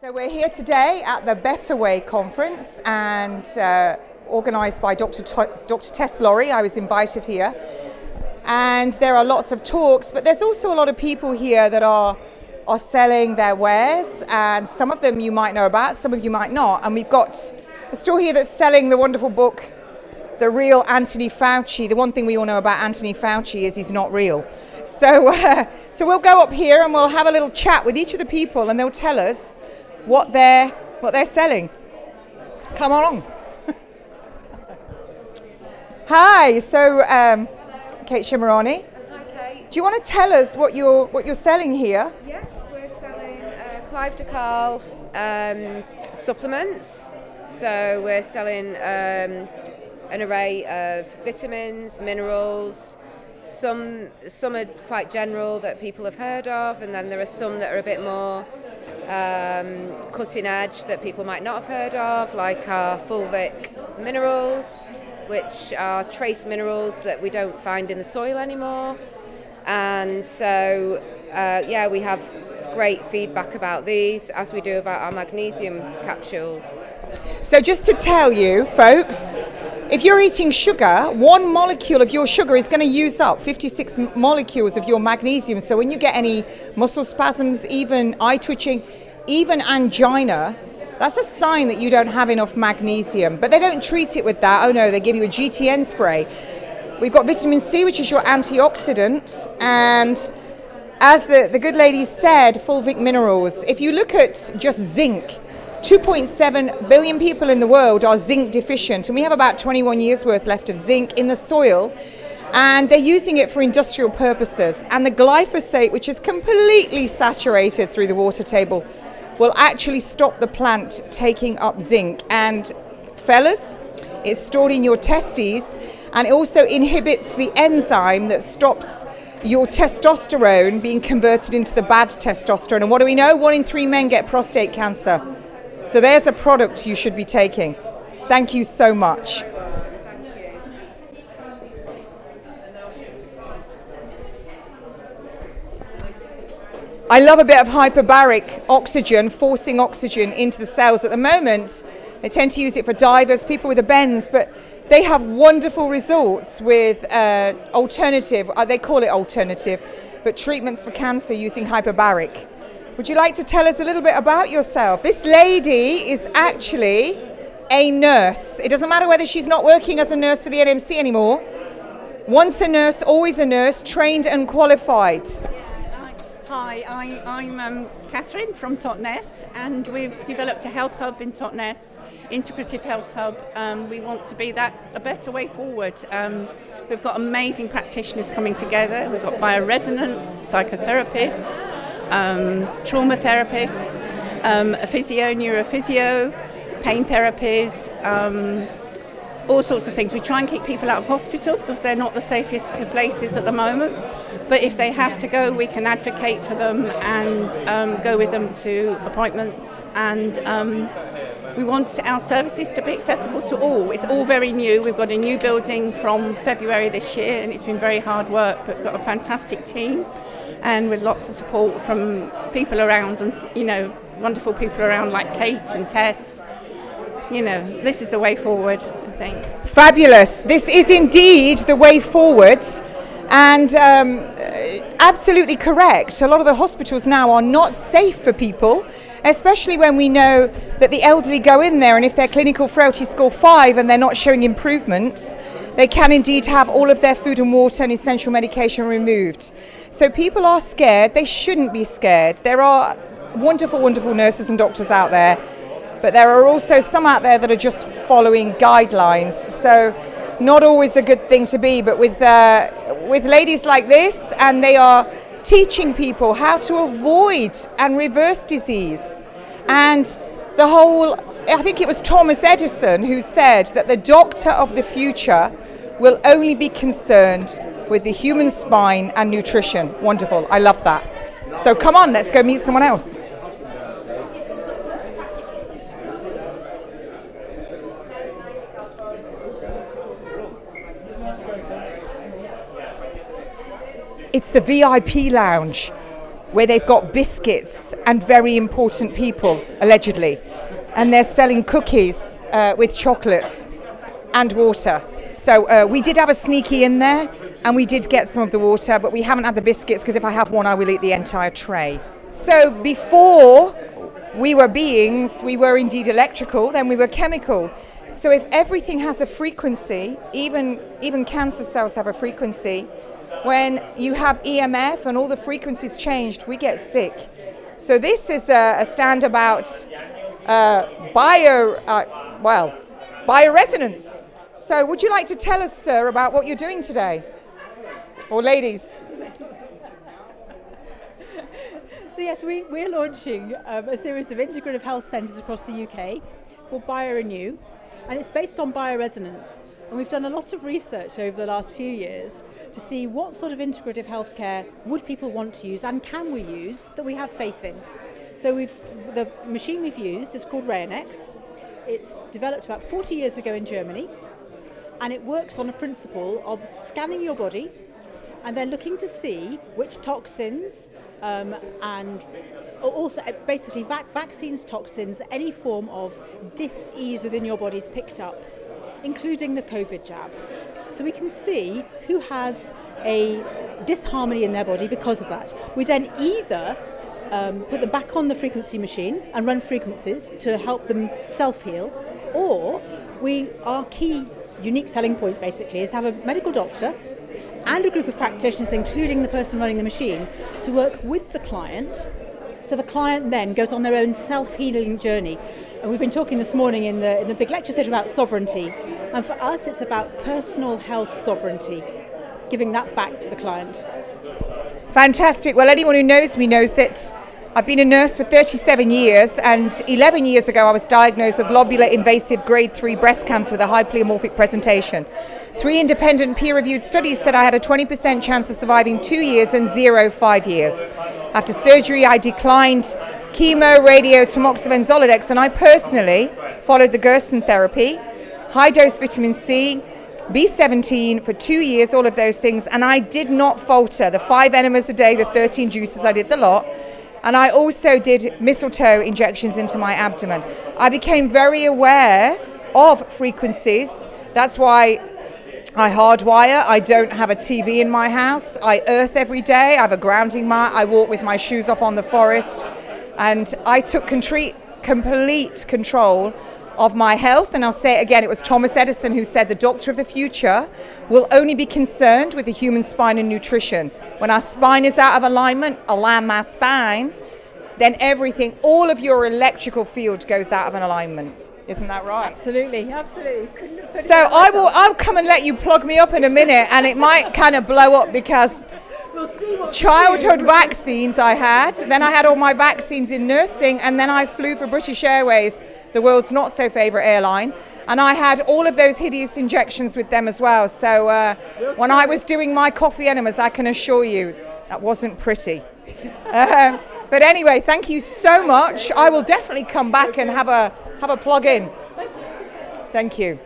So we're here today at the Better Way conference and organised by Dr. Tess Laurie. I was invited here. And there are lots of talks, but there's also a lot of people here that are selling their wares, and some of them you might know about, some of you might not. And we've got a store here that's selling the wonderful book, The Real Anthony Fauci. The one thing we all know about Anthony Fauci is he's not real. So we'll go up here and we'll have a little chat with each of the people, and they'll tell us what they're selling. Come along. Hi, so Kate Shemirani. Hi Kate. Do you want to tell us what you're selling here? Yes, we're selling Clive de Carle supplements. So we're selling an array of vitamins, minerals. Some are quite general that people have heard of, and then there are some that are a bit more cutting edge that people might not have heard of, like our fulvic minerals, which are trace minerals that we don't find in the soil anymore. And so we have great feedback about these, as we do about our magnesium capsules. So just to tell you folks, if you're eating sugar, one molecule of your sugar is going to use up 56 molecules of your magnesium. So when you get any muscle spasms, even eye twitching, even angina, that's a sign that you don't have enough magnesium. But they don't treat it with that. Oh no, they give you a GTN spray. We've got vitamin C, which is your antioxidant. And as the good lady said, fulvic minerals. If you look at just zinc, 2.7 billion people in the world are zinc deficient, and we have about 21 years worth left of zinc in the soil, and they're using it for industrial purposes. And the glyphosate, which is completely saturated through the water table, will actually stop the plant taking up zinc. And fellas, it's stored in your testes, and it also inhibits the enzyme that stops your testosterone being converted into the bad testosterone. And what do we know? 1 in 3 men get prostate cancer. So there's a product you should be taking. Thank you so much. I love a bit of hyperbaric oxygen, forcing oxygen into the cells. At the moment, they tend to use it for divers, people with a bends, but they have wonderful results with alternative, they call it alternative, but treatments for cancer using hyperbaric. Would you like to tell us a little bit about yourself? This lady is actually a nurse. It doesn't matter whether she's not working as a nurse for the NMC anymore. Once a nurse, always a nurse, trained and qualified. Hi, I'm Catherine from Totnes, and we've developed a health hub in Totnes, integrative health hub. We want to be that a better way forward. We've got amazing practitioners coming together. We've got bioresonance, psychotherapists, trauma therapists, a physio, neurophysio, pain therapies, all sorts of things. We try and keep people out of hospital because they're not the safest places at the moment. But if they have to go, we can advocate for them and go with them to appointments. And we want our services to be accessible to all. It's all very new. We've got a new building from February this year, and it's been very hard work, but we've got a fantastic team, and with lots of support from people around, and wonderful people around like Kate and Tess. This is the way forward, I think. Fabulous. This is indeed the way forward, and absolutely correct. A lot of the hospitals now are not safe for people, especially when we know that the elderly go in there, and if their clinical frailty score 5 and they're not showing improvement, they can indeed have all of their food and water and essential medication removed. So people are scared. They shouldn't be scared. There are wonderful, wonderful nurses and doctors out there, but there are also some out there that are just following guidelines. So not always a good thing to be, but with ladies like this, and they are teaching people how to avoid and reverse disease. And I think it was Thomas Edison who said that the doctor of the future will only be concerned with the human spine and nutrition. Wonderful, I love that. So come on, let's go meet someone else. It's the VIP lounge. where they've got biscuits and very important people, allegedly, and they're selling cookies with chocolate and water. So we did have a sneaky in there, and we did get some of the water, but we haven't had the biscuits, because if I have one, I will eat the entire tray. So before we were beings, we were indeed electrical, then we were chemical. So if everything has a frequency, even cancer cells have a frequency, when you have EMF and all the frequencies changed, we get sick. So this is a stand about bioresonance. So would you like to tell us, sir, about what you're doing today? Or ladies? So yes, we're launching a series of integrative health centres across the UK called BioRenew, and it's based on bioresonance. And we've done a lot of research over the last few years to see what sort of integrative healthcare would people want to use and can we use that we have faith in. So the machine we've used is called Rayonex. It's developed about 40 years ago in Germany, and it works on a principle of scanning your body and then looking to see which toxins and also basically vaccines, toxins, any form of dis-ease within your body is picked up, including the COVID jab. So we can see who has a disharmony in their body because of that. We then either put them back on the frequency machine and run frequencies to help them self-heal, or our key unique selling point basically is to have a medical doctor and a group of practitioners, including the person running the machine, to work with the client. So the client then goes on their own self-healing journey. And we've been talking this morning in the big lecture theatre about sovereignty. And for us, it's about personal health sovereignty, giving that back to the client. Fantastic. Well, anyone who knows me knows that I've been a nurse for 37 years, and 11 years ago I was diagnosed with lobular invasive grade 3 breast cancer with a high pleomorphic presentation. 3 independent peer-reviewed studies said I had a 20% chance of surviving 2 years and 0 5 years. After surgery, I declined chemo, radio, tamoxifen, Zoladex, and I personally followed the Gerson therapy, high-dose vitamin C, B17 for 2 years, all of those things, and I did not falter. The 5 enemas a day, the 13 juices, I did the lot. And I also did mistletoe injections into my abdomen. I became very aware of frequencies. That's why I hardwire. I don't have a TV in my house. I earth every day. I have a grounding mat. I walk with my shoes off on the forest. And I took complete control of my health. And I'll say it again, it was Thomas Edison who said the doctor of the future will only be concerned with the human spine and nutrition. When our spine is out of alignment, align my spine, then everything, all of your electrical field goes out of an alignment. Isn't that right? Absolutely. So I'll come and let you plug me up in a minute, and it might kind of blow up because childhood vaccines I had, then I had all my vaccines in nursing, and then I flew for British Airways, the world's not so favourite airline, and I had all of those hideous injections with them as well. So when I was doing my coffee enemas, I can assure you that wasn't pretty. But anyway, thank you so much. I will definitely come back and have a plug in. Thank you.